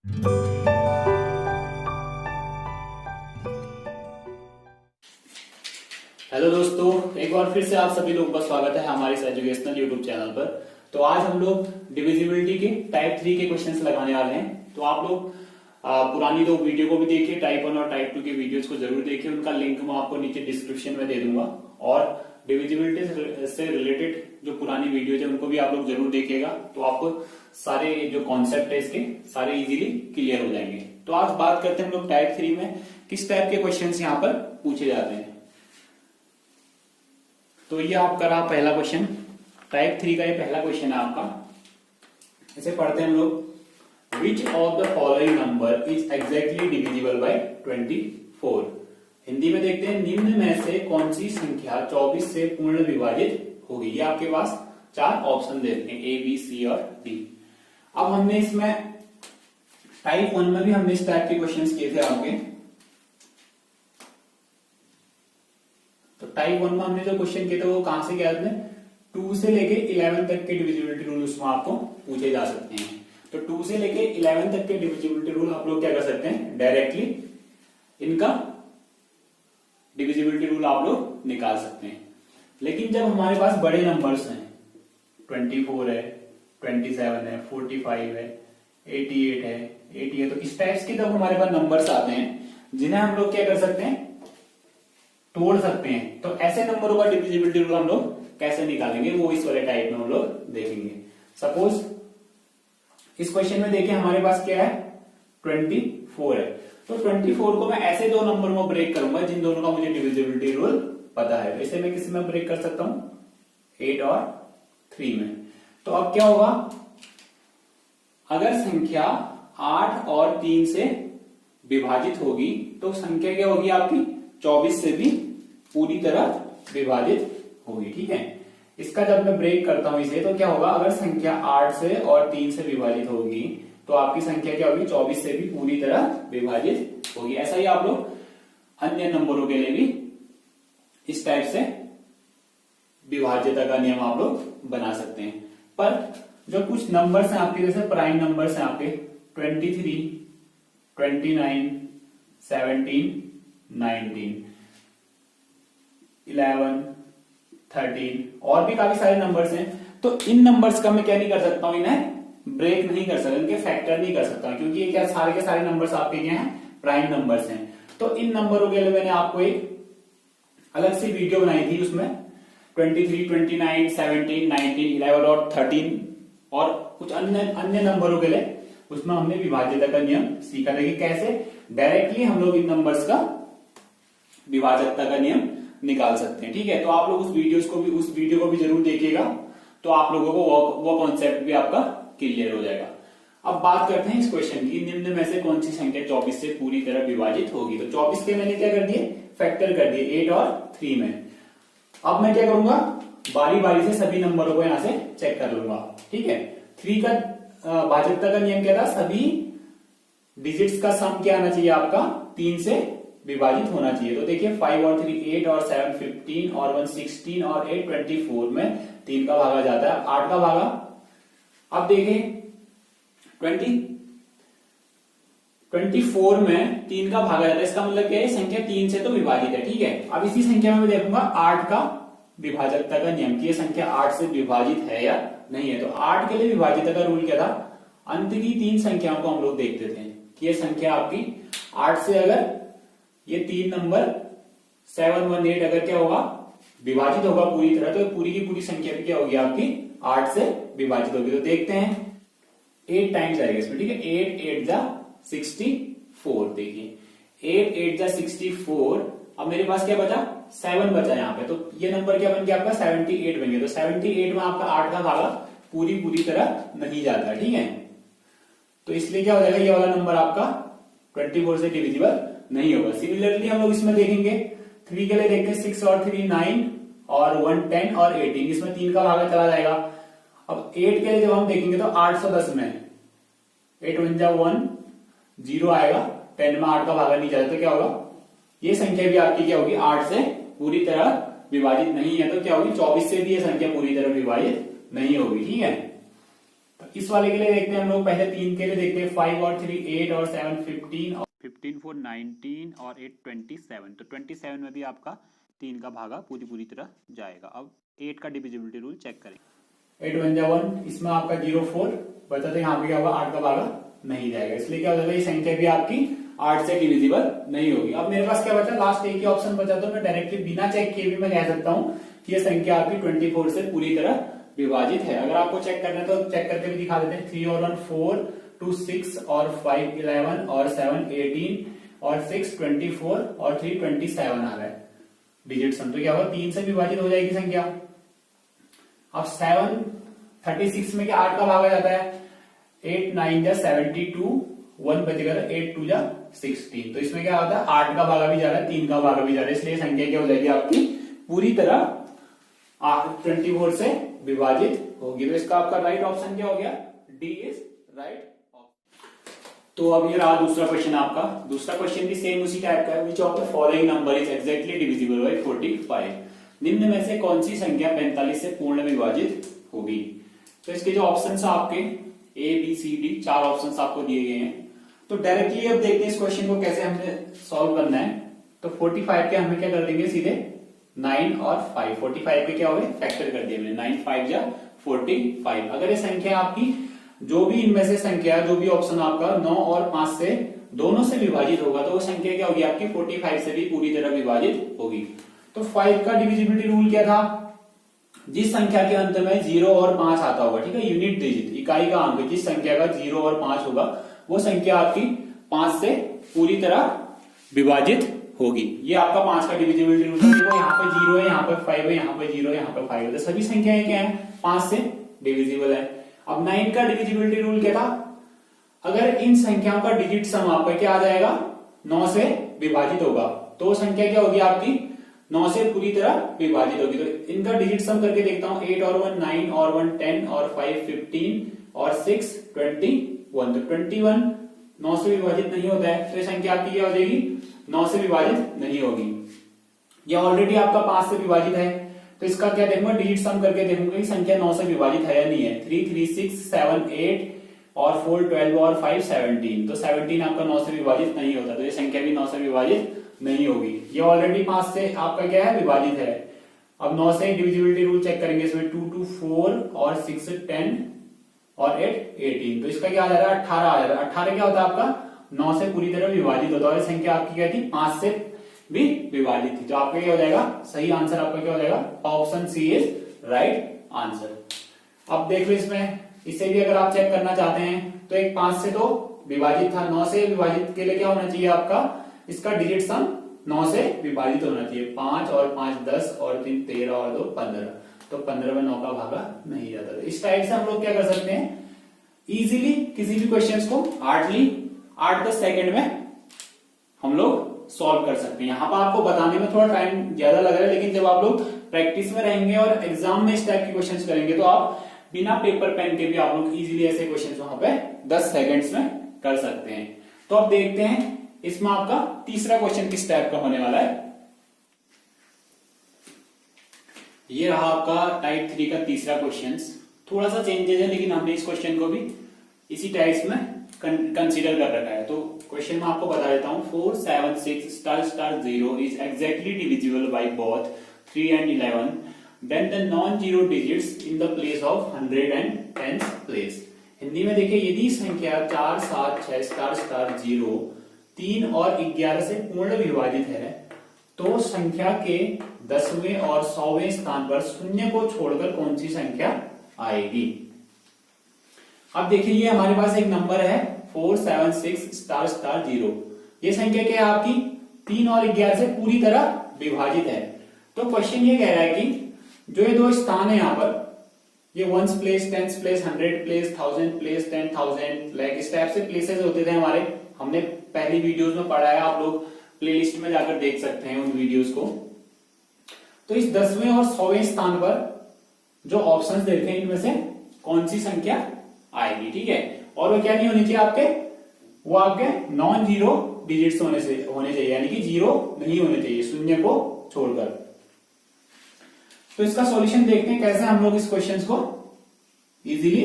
Hello दोस्तों, एक बार फिर से आप सभी लोग का स्वागत है हमारे इस एजुकेशनल यूट्यूब चैनल पर। तो आज हम लोग डिविजिबिलिटी के टाइप 3 के क्वेश्चंस लगाने वाले हैं। तो आप लोग पुरानी दो वीडियो को भी देखिए, टाइप 1 और टाइप 2 के वीडियोस को जरूर देखिए, उनका लिंक मैं आपको नीचे डिस्क्रिप्शन में दे दूंगा। और डिविजिबिलिटी से रिलेटेड जो पुरानी वीडियोज है उनको भी आप लोग जरूर देखिएगा, तो आपको सारे जो कॉन्सेप्ट है इसके सारे इजीली क्लियर हो जाएंगे। तो आज बात करते हैं हम लोग टाइप 3 में किस टाइप के क्वेश्चन यहाँ पर पूछे जाते हैं। तो ये आपका रहा पहला क्वेश्चन, टाइप 3 का ये पहला क्वेश्चन है आपका। इसे पढ़ते हैं हम लोग। Which of the following number is exactly divisible bye 24। Hindi में देखते हैं, निम्न में से कौन सी संख्या 24 से पूर्ण विभाजित होगी। ये आपके पास 4 ऑप्शन देते हैं, ए, बी, सी और डी। अब हमने इसमें टाइप 1 में भी हमने इस टाइप के क्वेश्चंस किए थे आपके। तो टाइप 1 में हमने जो क्वेश्चन किए थे वो कहां से किया था, 2 से लेके 11 तक के डिविजिबिलिटी रूल उसमें आपको पूछे जा सकते हैं। तो 2 से लेके 11 तक के डिविजिबिलिटी रूल आप लोग क्या कर सकते हैं, डायरेक्टली इनका डिविजिबिलिटी रूल आप लोग निकाल सकते हैं। लेकिन जब हमारे पास बड़े नंबर्स हैं, 24 है, 27 है, 45 है, 88 है, 80 है, तो इस टाइप्स के जब हमारे पास नंबर्स आते हैं जिन्हें हम लोग क्या कर सकते हैं, तोड़ सकते हैं, तो ऐसे नंबरों का डिविजिबिलिटी रूल हम लोग कैसे निकालेंगे वो इस वाले टाइप में हम लोग देखेंगे। सपोज इस क्वेश्चन में देखिए हमारे पास क्या है, 24 है। तो 24 को मैं ऐसे दो नंबर में ब्रेक करूंगा जिन दोनों का मुझे डिविजिबिलिटी रूल पता है। तो इसे मैं किस में ब्रेक कर सकता हूं, 8 और 3 में। तो अब क्या होगा, अगर संख्या 8 और 3 से विभाजित होगी तो संख्या क्या होगी आपकी, 24 से भी पूरी तरह विभाजित होगी। ठीक है, इसका जब मैं ब्रेक करता हूं इसे, तो क्या होगा, अगर संख्या 8 से और 3 से विभाजित होगी तो आपकी संख्या क्या होगी, 24 से भी पूरी तरह विभाजित होगी। ऐसा ही आप लोग अन्य नंबरों के लिए भी इस टाइप से विभाज्यता का नियम आप लोग बना सकते हैं। पर जो कुछ नंबर्स हैं आपके, जैसे प्राइम नंबर्स हैं आपके 23, 29, 17, 19, 11, 13 और भी काफी सारे नंबर्स हैं। तो इन नंबर्स का मैं क्या नहीं कर सकता हूं, इन्हें ब्रेक नहीं कर सकता, इनके फैक्टर नहीं कर सकता, क्योंकि ये क्या सारे के सारे नंबर्स आपके क्या हैं, प्राइम नंबर्स हैं। तो इन नंबरों के लिए मैंने आपको एक अलग सी वीडियो बनाई थी, उसमें 23, 29, 17, 19, 11 और 13 और कुछ अन्य नंबरों के लिए उसमें हमने विभाज्यता का नियम सीखा था कि कैसे डायरेक्टली हम लोग इन नंबर्स का विभाज्यता का नियम निकाल सकते हैं। ठीक है, तो आप लोग उस वीडियो को भी जरूर देखिएगा, तो आप लोगों को वो कॉन्सेप्ट भी आपका क्लियर हो जाएगा। अब बात करते हैं इस क्वेश्चन की, निम्न में से कौन सी संख्या 24 से पूरी तरह विभाजित होगी। तो 24 के मैंने क्या कर दिए, फैक्टर कर दिए 8 और 3 में। अब मैं क्या करूंगा, बारी बारी से सभी नंबरों को यहां से चेक कर लूंगा। ठीक है, 3 का भाज्यता का नियम क्या था, सभी डिजिट्स का सम क्या आना चाहिए आपका, 3 से विभाजित होना चाहिए। तो देखिए 5 और 3 8 और 7 15 और 1 16 और 8 24 में 3 का भागा जाता है, 8 का भागा। अब देखिए 24 में 3 का भागा जाता है, इसका मतलब क्या है, संख्या 3 से तो विभाजित है। ठीक है, अब इसी संख्या में मैं देखूंगा 8 का विभाजकता का नियम, कि ये संख्या 8 से विभाजित है या नहीं है। तो 8 के लिए विभाजित का रूल क्या था, अंत की 3 संख्याओं को हम लोग देखते थे कि ये संख्या आपकी 8 से, अगर ये 3 नंबर 7 1 8 अगर क्या होगा, विभाजित होगा पूरी तरह, तो पूरी की पूरी संख्या भी क्या होगी आपकी 8 से विभाजित होगी। तो देखते हैं 8 टाइम्स आएगा इसमें। ठीक है, 8 8 जा 64। देखिए 8 8 जा 64। अब मेरे पास क्या बचा, 7 बचा यहाँ पे, तो ये नंबर क्या बन गया आपका, 78 बन गया। तो 78 में आपका 8 का भागा पूरी तरह नहीं जाता। ठीक है, तो इसलिए क्या हो जाएगा, ये वाला नंबर आपका 24 से डिविजिबल नहीं होगा। सिमिलरली हम लोग इसमें देखेंगे 3 के लिए, देखते हैं 6 और 3 9 और 1 10 और 18, इसमें 3 का भागा चला जाएगा। अब 8 के लिए जब हम देखेंगे तो 810 में 8 1 जा 1 0 आएगा, 10 में 8 का भागा नहीं जाता, तो क्या होगा, ये संख्या भी आपकी क्या होगी, 8 से पूरी तरह विभाजित नहीं है। तो क्या होगी, 24 से भी ये संख्या पूरी तरह विभाजित नहीं होगी। ठीक है, तो इस वाले के लिए देखते हैं हम लोग, पहले 3 के लिए देखते हैं, 5 और 3 8 और 7 15 और 15 4 19 और 8 27। तो 27 में भी आपका 3 का भागा पूरी तरह जाएगा। अब 8 का डिविजिबिलिटी रूल चेक करें। 8 1 जा 1, इसमें आपका 0 4 बचा, तो यहाँ पे क्या होगा, 8 का भागा नहीं जाएगा, इसलिए क्या हो जाएगा, ये संख्या भी आपकी 8 से डिविजिबल नहीं होगी। अब मेरे पास क्या बचा, लास्ट एक ही ऑप्शन बचा, तो मैं डायरेक्टली बिना चेक किए भी मैं कह सकता हूँ कि ये संख्या आपकी 24 से पूरी तरह विभाजित है। अगर आपको चेक करना है तो चेक करके भी दिखा देते हैं। 3 और 1 4, 2 6 और 5 11 और 7 18 और 6 24 और 3 27 आ रहा है डिजिट सम। तो क्या होगा, 3 से विभाजित हो जाएगी संख्या। अब 7 36 में क्या 8 का भागा जाता है, 8 9 जा 72, 1 बचेगा, 8 2 जा 16। तो इसमें क्या होता है, 8 का भागा भी जा रहा है, 3 का भागा भी जा रहा है, इसलिए संख्या क्या हो जाएगी आपकी पूरी तरह 24 से विभाजित होगी। तो इसका आपका राइट ऑप्शन क्या हो गया, डी इज राइट ऑप्शन। तो अब ये रहा दूसरा क्वेश्चन आपका। दूसरा क्वेश्चन भी सेम उसी टाइप का है। Which of the following number is exactly divisible bye 45? निम्न में से कौन सी संख्या 45 से पूर्ण विभाजित होगी? तो इसके जो ऑप्शंस है आपके A B C D, 4 options आपको दिए गए हैं। तो डायरेक्टली अब देखते हैं इस क्वेश्चन को कैसे हमें सॉल्व करना है। तो 45 के हमें क्या कर देंगे, सीधे 9 और 5, 45 के क्या हो गए, फैक्टर कर दिए हमने, 9 5 जा 45। अगर ये संख्या आपकी जो भी इनमें से संख्या, जो भी ऑप्शन आपका 9 और 5 से दोनों से विभाजित होगा, तो वो संख्या क्या होगी आपकी 45 से भी पूरी तरह विभाजित होगी। तो 5 का डिविजिबिलिटी रूल क्या था, जिस संख्या के अंत में 0 और 5 आता होगा, ठीक है, यूनिट डिजिट, इकाई का अंक, जिस संख्या का 0 और 5 होगा, वो संख्या आपकी 5 से पूरी तरह विभाजित होगी। ये आपका 5 का डिविजिबिलिटी रूल है। देखो यहाँ पे 0 है, यहाँ पे 5 है, यहाँ पे 0 है, यहाँ पे 5 है, तो सभी संख्याएं क्या है, 5 से डिविजिबल है। अब 9 का डिविजिबिलिटी रूल क्या था, अगर इन संख्याओं का डिजिट सम आपका क्या आ जाएगा, 9 से विभाजित होगा, तो संख्या क्या होगी आपकी 9 से पूरी तरह विभाजित होगी। तो इनका डिजिट सम करके देखता हूं, 8 और 1 9 और 1 10 और 5 15 और 6 21। तो 21 9 से विभाजित नहीं होता है, तो ये संख्या आपकी क्या हो जाएगी, 9 से विभाजित नहीं होगी। ये ऑलरेडी आपका 5 से विभाजित है, तो इसका क्या देखूंगा, डिजिट सम करके देखूंगा कि संख्या 9 से विभाजित है या नहीं है। 3 3 6 7 8 और 4 12 और 5 17। तो 17 आपका 9 से विभाजित नहीं होता, तो ये संख्या भी 9 से विभाजित नहीं होगी। ये ऑलरेडी 5 से आपका क्या है, विभाजित है। अब 9 से डिविजिबिलिटी रूल चेक करेंगे, इसमें 2 2 4 और 6 10 और 8 18। तो इसका क्या आ जा रहा है, 18 आ जा रहा है। 18 क्या होता है आपका 9 से पूरी तरह विभाजित होता है, और संख्या आपकी क्या थी, 5 से भी विभाजित थी। तो आपका क्या हो जाएगा, सही आंसर आपका क्या हो जाएगा, option C is right answer. अब देख लो इसमें, इसे भी अगर आप चेक करना चाहते हैं, तो एक 5 से तो विभाजित था, 9 से विभाजित के लिए क्या होना चाहिए आपका, इसका डिजिट सम 9 से विभाजित होना चाहिए। 5 और 5 10 और 3 13 और 2 15। तो 15 में 9 का भागा नहीं जाता। तो इस टाइप से हम लोग क्या कर सकते हैं, इजीली किसी भी क्वेश्चंस को हार्डली 8-10 सेकंड में हम लोग सॉल्व कर सकते हैं। यहाँ पर आपको बताने में थोड़ा टाइम ज्यादा लग रहा है, लेकिन जब आप लोग प्रैक्टिस में रहेंगे और एग्जाम में इस टाइप के क्वेश्चंस करेंगे, तो आप बिना पेपर पेन के भी आप लोग इजीली ऐसे क्वेश्चंस वहां पे 10 सेकंड्स में कर सकते हैं। तो अब देखते हैं इसमें आपका तीसरा क्वेश्चन किस टाइप का होने वाला है। ये रहा आपका टाइप 3 का तीसरा क्वेश्चन। थोड़ा सा चेंजेस है, लेकिन हमने इस क्वेश्चन को भी इसी टाइप में कंसीडर कर रखा है। तो क्वेश्चन में आपको बता देता हूं, 4 7 6 star star 0 is exactly divisible by both 3 and 11, then the non zero digits in the place of 100 and 10 place. Hindi में देखिए, यदि संख्या 4 7 6 स्टार स्टार 0 3 और 11 से पूर्ण विभाजित है, तो संख्या के 10वें और 100वें स्थान पर शून्य को छोड़कर कौन सी संख्या आएगी। अब देखिए, ये हमारे पास एक नंबर है 4 7 6 स्टार स्टार 0। ये संख्या क्या है आपकी 3 और 11 से पूरी तरह विभाजित है। तो क्वेश्चन ये कह रहा है कि जो ये दो स्थान है यहाँ पर, ये 1s place 10s place 100 place 1000 place 10,000 like इस टाइप से प्लेसेस होते थे हमारे, हमने पहली वीडियोस में पढ़ा है, आप लोग प्लेलिस्ट में जाकर देख सकते हैं उन वीडियोस को। तो इस 10वें और 100वें स्थान पर जो ऑप्शंस देखे हैं, इनमें से कौन सी संख्या आएगी, ठीक है। और वो क्या नहीं होनी चाहिए आपके, वो आपके नॉन जीरो डिजिट्स होने चाहिए, यानी कि जीरो नहीं होने चाहिए, शून्य को छोड़कर। तो इसका सॉल्यूशन देखते हैं कैसे हम लोग इस क्वेश्चन को इजीली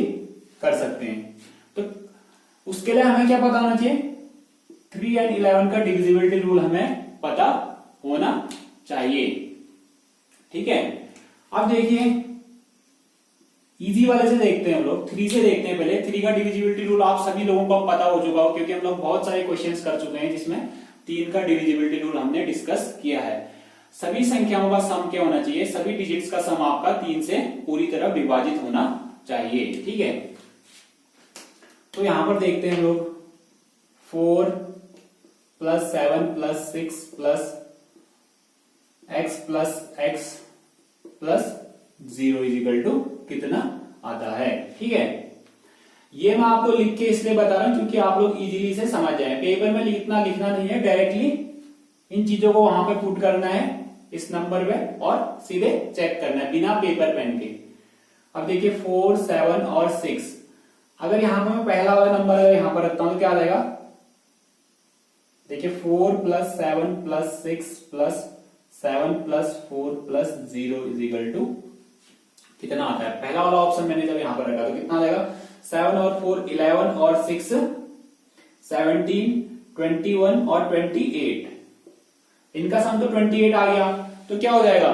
कर सकते हैं। तो उसके लिए हमें क्या पता होना चाहिए, 3 और 11 का डिविजिबिलिटी रूल हमें पता होना चाहिए। ठीक है, अब देखिए इजी वाले से देखते हैं हम लोग, 3 से देखते हैं पहले। 3 का डिविजिबिलिटी रूल आप सभी लोगों को पता हो चुका हो, क्योंकि हम लोग बहुत सारे क्वेश्चंस कर चुके हैं जिसमें 3 का डिविजिबिलिटी रूल हमने डिस्कस किया है। सभी संख्याओं का सम क्या होना चाहिए, सभी डिजिट्स का सम आपका 3 से पूरी तरह विभाजित होना चाहिए। ठीक है, तो यहां पर देखते हैं हम लोग 4 + 7 + 6 + x + x + 0 = कितना आता है। ठीक है, ये मैं आपको लिख के इसलिए बता रहा हूं क्योंकि आप लोग इजीली से समझ जाए। पेपर में लिखना नहीं है, डायरेक्टली इन चीजों को वहां पे पुट करना है इस नंबर पे और सीधे चेक करना है बिना पेपर पेन के। अब देखिए 4, 7 और 6, अगर यहां पर मैं पहला वाला नंबर अगर यहां पर रखता हूं तो क्या आ जाएगा, देखिए 4 + 7 + 6 + 7 + 4 + 0 = कितना आता है। पहला वाला ऑप्शन मैंने जब यहां पर रखा तो कितना आ जाएगा, 7 और 4 11 और 6 17 21 और 28, इनका सम तो 28 आ गया। तो क्या हो जाएगा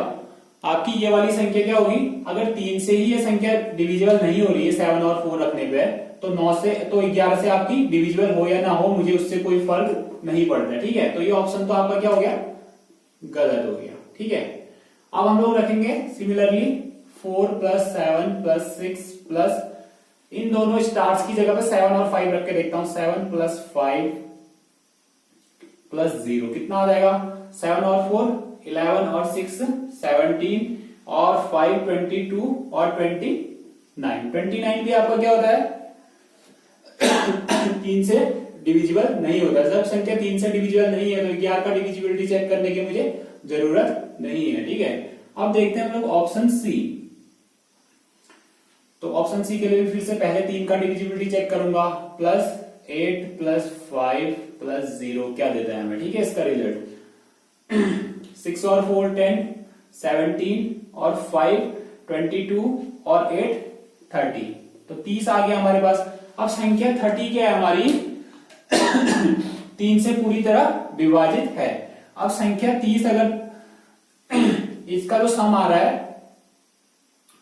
आपकी ये वाली संख्या क्या होगी, अगर 3 से ही ये संख्या डिविजिबल नहीं हो रही है 7 और 4 रखने पे, तो 9 से तो 11 से आपकी डिविजिबल हो या ना हो मुझे उससे कोई फर्क नहीं पड़ता है। ठीक है, तो ये ऑप्शन तो आपका क्या हो गया, गलत हो गया। ठीक है, अब हम लोग रखेंगे सिमिलरली 4 + 7 + 6 प्लस इन दोनों स्टार्स की जगह पे 7 और 5 रख के देखता हूं, 7 + 5 + 0 कितना आ जाएगा, 7 और 4 11 और 6 17 और 5 22 और 29। 29 भी आपका क्या होता है 3 से डिविजिबल नहीं होता। जब संख्या 3 से डिविजिबल नहीं है तो 11 का डिविजिबिलिटी चेक करने की मुझे जरूरत नहीं है। ठीक है, अब देखते हैं हम लोग ऑप्शन सी। तो ऑप्शन सी के लिए फिर से पहले 3 का डिविजिबिलिटी चेक करूंगा, +8 + 5 + 0 क्या देता है हमें। ठीक है, इसका रिजल्ट 6 और 4 10 17 और 5 22 और 8 30, तो 30 आ गया हमारे पास। अब संख्या 30 क्या है हमारी 3 से पूरी तरह विभाजित है। अब संख्या 30 अगर इसका जो सम आ रहा है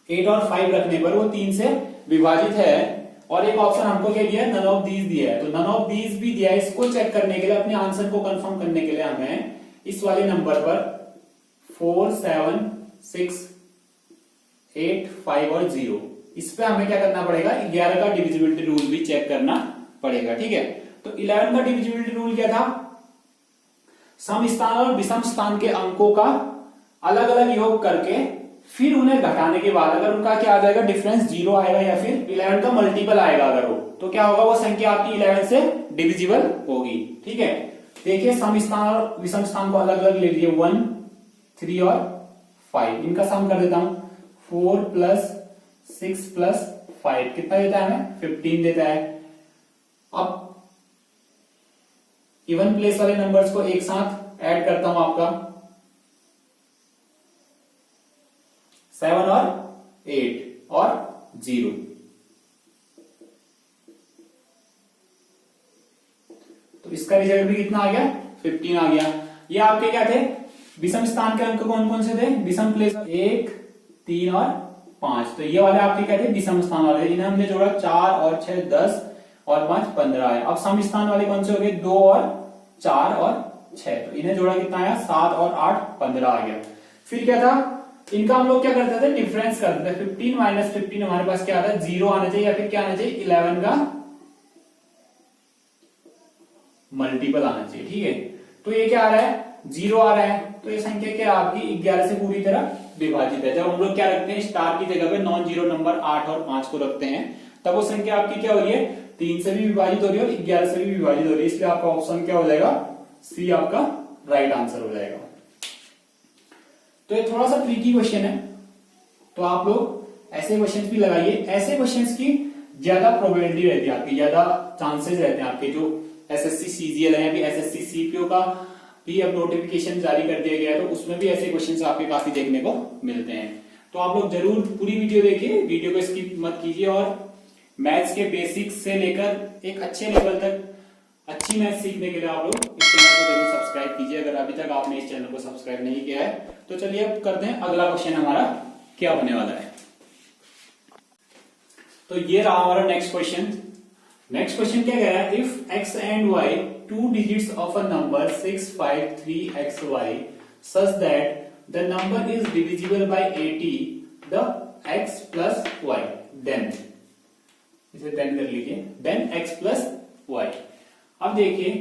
8 और 5 रखने पर वो 3 से विभाजित है, और एक ऑप्शन हमको क्या दिया है, नन ऑफ दीज दिया है। तो नन ऑफ दीज भी दिया है, इसको चेक करने के लिए अपने आंसर को कंफर्म करने के लिए हमें इस वाले नंबर पर 4 7 6 8 5 और 0 इस पे हमें क्या करना पड़ेगा, 11 का डिविजिबिलिटी रूल भी चेक करना पड़ेगा। ठीक है, तो 11 का डिविजिबिलिटी रूल क्या था, सम स्थान और विषम स्थान के अंकों का अलग अलग योग करके फिर उन्हें घटाने के बाद अगर उनका क्या आ जाएगा डिफरेंस 0 आएगा या फिर 11 का मल्टीपल आएगा अगर वो, तो क्या होगा वो संख्या आपकी 11 से डिविजिबल होगी। ठीक है, देखिए सम स्थान और विषम स्थान को अलग अलग ले लीजिए, 1 3 और 5, इनका सम कर देता हूं, 4 + 6 + 5 कितना देता है हमें 15 देता है। अब इवन प्लेस वाले नंबर्स को एक साथ ऐड करता हूं, आपका 7 और 8 और 0, तो इसका रिजल्ट भी कितना आ गया 15 आ गया। ये आपके क्या थे विषम स्थान के अंक कौन कौन से थे, विषम प्लेस 1 3 और 5, तो ये वाले आपके क्या थे विषम स्थान वाले, इन्हें हमने जोड़ा 4 और 6 10 और 5 15 है। अब सम स्थान वाले कौन से हो गए 2 और 4 और 6, तो इन्हें जोड़ा कितना आया 7 और 8 15 आ गया। फिर क्या था इनका हम लोग क्या करते थे डिफरेंस करते थे, 15 - 15 हमारे पास क्या आता है 0 आना चाहिए या फिर क्या आना चाहिए 11 का मल्टीपल आना चाहिए। ठीक है, तो ये क्या आ रहा है 0 आ रहा है, तो ये संख्या क्या आपकी 11 से पूरी तरह विभाजित है। जब हम लोग क्या रखते हैं स्टार की जगह पे नॉन जीरो नंबर 8 और 5 को रखते हैं तब वो संख्या आपकी क्या हो रही है 3 से भी विभाजित हो रही है और 11 से भी विभाजित हो रही है, इसलिए आपका ऑप्शन क्या हो जाएगा सी आपका राइट आंसर हो जाएगा। तो ये थोड़ा सा ट्रिकी क्वेश्चन है, तो आप लोग ऐसे क्वेश्चंस भी लगाइए। ऐसे क्वेश्चंस की ज्यादा प्रोबेबिलिटी रहती है आपकी, ज्यादा चांसेस रहते हैं आपके। जो एसएससी सीजीएल है या फिर एसएससी सीपीओ का भी अब नोटिफिकेशन जारी कर दिया गया है, तो उसमें भी ऐसे क्वेश्चंस आपके काफी देखने को मिलते हैं। तो आप लोग जरूर पूरी वीडियो देखिए, वीडियो को स्किप मत कीजिए और मैथ्स के बेसिक्स से लेकर एक अच्छे लेवल तक अच्छी मैथ सीखने के लिए आप लोग इस चैनल को जरूर सब्सक्राइब कीजिए। अगर अभी तक आपने इस चैनल को सब्सक्राइब नहीं किया है तो चलिए अब करते हैं अगला क्वेश्चन हमारा क्या होने वाला है। तो ये रहा हमारा नेक्स्ट क्वेश्चन। नेक्स्ट क्वेश्चन क्या कह रहा है, if x and y two digits of a number 653xy such that the number is divisible by 80 the x plus y then, इसे देन कर लीजिए, देन x प्लस y। अब देखिए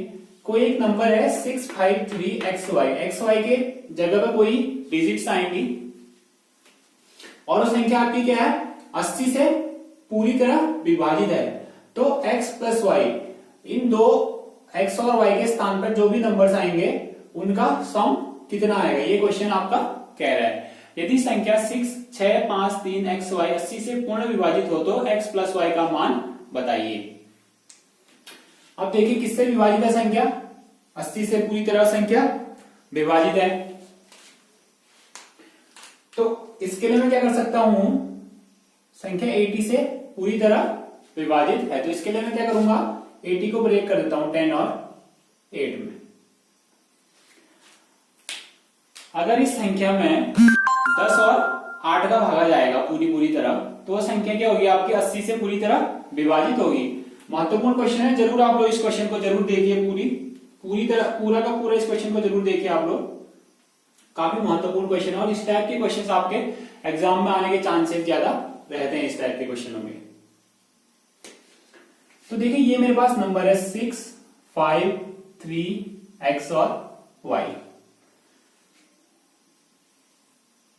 कोई एक नंबर है 653xy, xy के जगह पर कोई डिजिट्स आएंगी और वो संख्या आपकी क्या है 80 से पूरी तरह विभाजित है। तो x प्लस वाई, इन दो x और y के स्थान पर जो भी नंबर्स आएंगे उनका सम कितना आएगा, ये क्वेश्चन आपका कह रहा है। यदि संख्या 653xy 80 से पूर्ण विभाजित हो तो x प्लस वाई का मान बताइए। अब देखिए किससे विभाजित है संख्या, 80 से पूरी तरह संख्या विभाजित है। तो इसके लिए मैं क्या कर सकता हूं, संख्या 80 से पूरी तरह विभाजित है तो इसके लिए मैं क्या करूंगा, 80 को ब्रेक कर देता हूं 10 और 8 में। अगर इस संख्या में 10 और 8 का भागा जाएगा पूरी तरह तो वह संख्या क्या होगी आपकी 80 से पूरी तरह विभाजित होगी। महत्वपूर्ण क्वेश्चन है, जरूर आप लोग इस क्वेश्चन को जरूर देखिए, पूरी तरह पूरा का पूरा इस क्वेश्चन को जरूर देखिए आप लोग, काफी महत्वपूर्ण क्वेश्चन है और इस टाइप के क्वेश्चन आपके एग्जाम में आने के चांसेस ज्यादा रहते हैं इस टाइप के क्वेश्चनों में। तो देखिए ये मेरे पास नंबर है 6, 5, 3, x और y।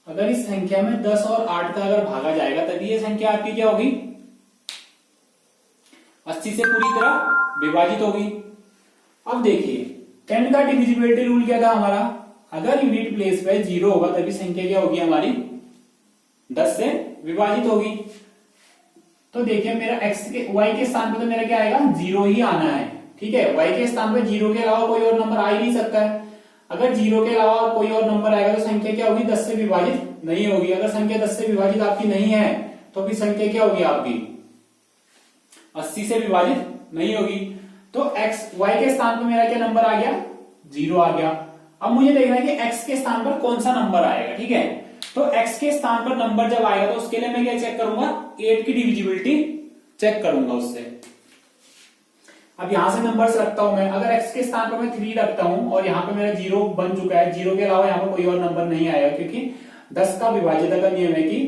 अगर इस संख्या में 10 और 8 का अगर भागा जाएगा तभी ये संख्या आपकी क्या होगी 80 से पूरी तरह विभाजित होगी। अब देखिए 10 का डिविजिबिलिटी रूल क्या था हमारा, अगर यूनिट प्लेस पे 0 होगा तभी संख्या क्या होगी हमारी 10 से विभाजित होगी। तो देखिए मेरा x के y के स्थान पे तो मेरा क्या आएगा 0 ही आना है, ठीक है। y के स्थान पे 0 के अलावा कोई और नंबर आ ही नहीं सकता है। अगर 0 के अलावा कोई और नंबर आएगा तो संख्या क्या होगी 10 से विभाजित नहीं होगी। अगर संख्या 10 से विभाजित आपकी नहीं है तो फिर संख्या क्या होगी आपकी 80 से विभाजित नहीं होगी। तो y के स्थान पर मेरा क्या नंबर आ गया 0 आ गया। अब मुझे देखना है कि x के स्थान पर कौन सा नंबर आएगा, ठीक है। तो x के स्थान पर नंबर जब आएगा तो उसके लिए मैं क्या चेक करूंगा 8 की डिविजिबिलिटी चेक करूंगा उससे। अब यहां से नंबर्स रखता हूं मैं, अगर x के स्थान पर मैं 3 रखता हूं और यहाँ पे मेरा 0 बन चुका है, 0 के अलावा यहाँ पर कोई और नंबर नहीं आएगा क्योंकि 10 का विभाज्यता का नियम है कि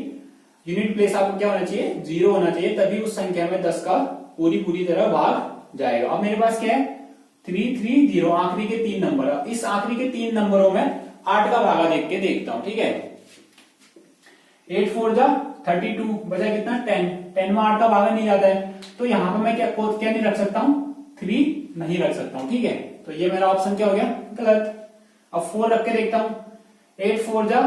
यूनिट प्लेस आपको क्या होना चाहिए 0 होना चाहिए, तभी उस संख्या में 10 का पूरी तरह भाग जाएगा। अब मेरे पास क्या है 3, 3, 0, आखिरी के 3 नंबर। इस आखिरी के 3 नंबरों में 8 का भागा देख के देखता हूं, ठीक है। 8 4 जा 32 बचा कितना 10, 10 में 8 का भागा नहीं जाता है तो यहाँ पे मैं क्या नहीं रख सकता हूँ 3 नहीं रख सकता हूँ, ठीक है। तो ये मेरा ऑप्शन क्या हो गया गलत। अब 4 रख के देखता हूँ, 8 4 जा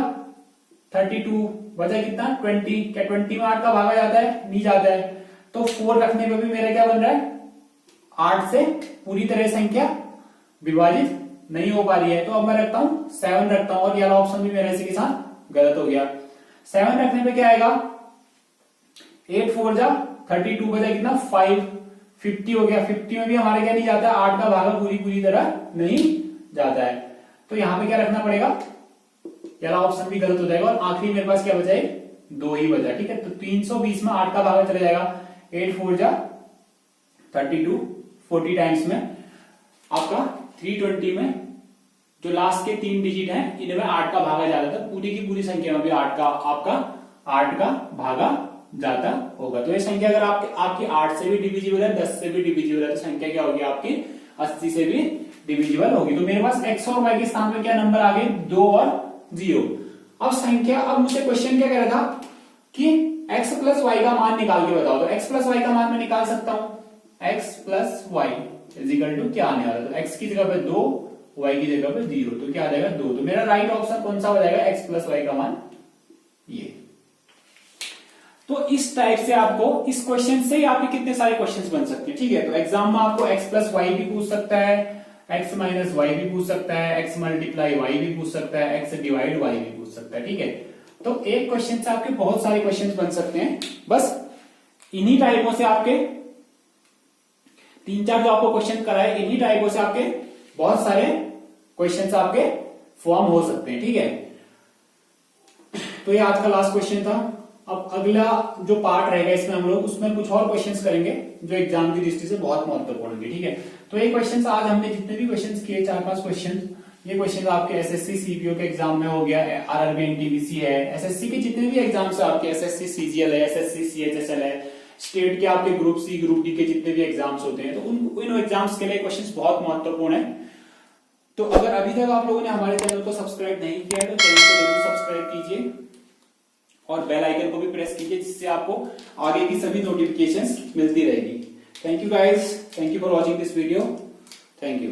32 बचा कितना 20, क्या 20 में 8 का भागा जाता है नहीं जाता है। तो 4 रखने पे भी मेरा क्या बन रहा है 8 से पूरी तरह संख्या विभाजित नहीं हो पा रही है। तो अब मैं रखता हूं 7 रखता हूं और ये वाला ऑप्शन भी मेरा इसी के साथ गलत हो गया। 7 रखने पे क्या आएगा 8 4 जा 32 बचा कितना 5, 50 हो गया। 50 में भी हमारे क्या नहीं जाता है 8 का भागा पूरी तरह नहीं जाता है। तो यहाँ पे क्या रखना पड़ेगा, ये वाला ऑप्शन भी गलत हो जाएगा और आखिरी मेरे पास क्या बचा है 2 ही बचा, ठीक है। तो 320 में 8 का भागा चला जाएगा, 8 4 जा 32, 40 टाइम्स में आपका 320 में जो लास्ट के 3 डिजिट हैं इनमें 8 का भागा जाता था, पूरी की पूरी संख्या में भी 8 का आपका 8 का भागा जाता होगा। तो ये संख्या अगर आपकी 8 से भी डिविजिबल है 10 से भी डिविजिबल है तो संख्या क्या होगी आपकी 80 से भी डिविजिबल होगी। तो मेरे पास x और y के स्थान पर क्या नंबर आ गए 2 और 0। अब संख्या, अब मुझे क्वेश्चन क्या कह रहा था कि x प्लस वाई का मान निकाल के बताओ। तो x प्लस वाई का मान मैं निकाल सकता हूं, x plus Y equal to क्या आने वाला है, तो x की जगह पे 2, y की जगह पे 0, तो क्या आ जाएगा 2। तो मेरा राइट ऑप्शन कौन सा हो जाएगा x प्लस वाई का मान ये। तो इस टाइप से आपको इस क्वेश्चन से ही आपके कितने सारे क्वेश्चंस बन सकते हैं, ठीक है। तो एग्जाम में आपको x प्लस वाई भी पूछ सकता है, x माइनस वाई भी पूछ सकता है, x मल्टीप्लाई वाई भी पूछ सकता है, x डिवाइड वाई भी पूछ सकता है, ठीक है। तो एक क्वेश्चन से आपके बहुत सारे क्वेश्चंस बन सकते हैं, बस इन्हीं टाइपों से आपके 3-4 जो आपको क्वेश्चन कराए, इन्हीं टाइपों से आपके बहुत सारे क्वेश्चंस आपके फॉर्म हो सकते हैं। ठीक है, तो ये आज का लास्ट क्वेश्चन था। अब अगला जो पार्ट रहेगा इसमें हम लोग उसमें कुछ और क्वेश्चंस करेंगे जो एग्जाम की दृष्टि से बहुत महत्वपूर्ण होंगे। ठीक है, तो ये क्वेश्चंस आज हमने जितने भी क्वेश्चंस किए 4-5 क्वेश्चन, ये क्वेश्चन आपके एसएससी सीपीओ के एग्जाम में हो गया, आरआरबी एनटीपीसी है, एसएससी के जितने भी एग्जाम्स है आपके, एसएससी सीजीएल है, एसएससी सीएचएसएल है, स्टेट के आपके ग्रुप सी ग्रुप डी के जितने भी एग्जाम्स होते हैं, तो उन एग्जाम्स के लिए क्वेश्चंस बहुत महत्वपूर्ण है। तो अगर अभी तक आप लोगों ने हमारे चैनल को सब्सक्राइब नहीं किया है तो चैनल को जरूर सब्सक्राइब कीजिए और बेल आइकन को भी प्रेस कीजिए, जिससे आपको आगे की सभी नोटिफिकेशंस मिलती रहेगी। Thank you guys, thank you for watching this video, thank you.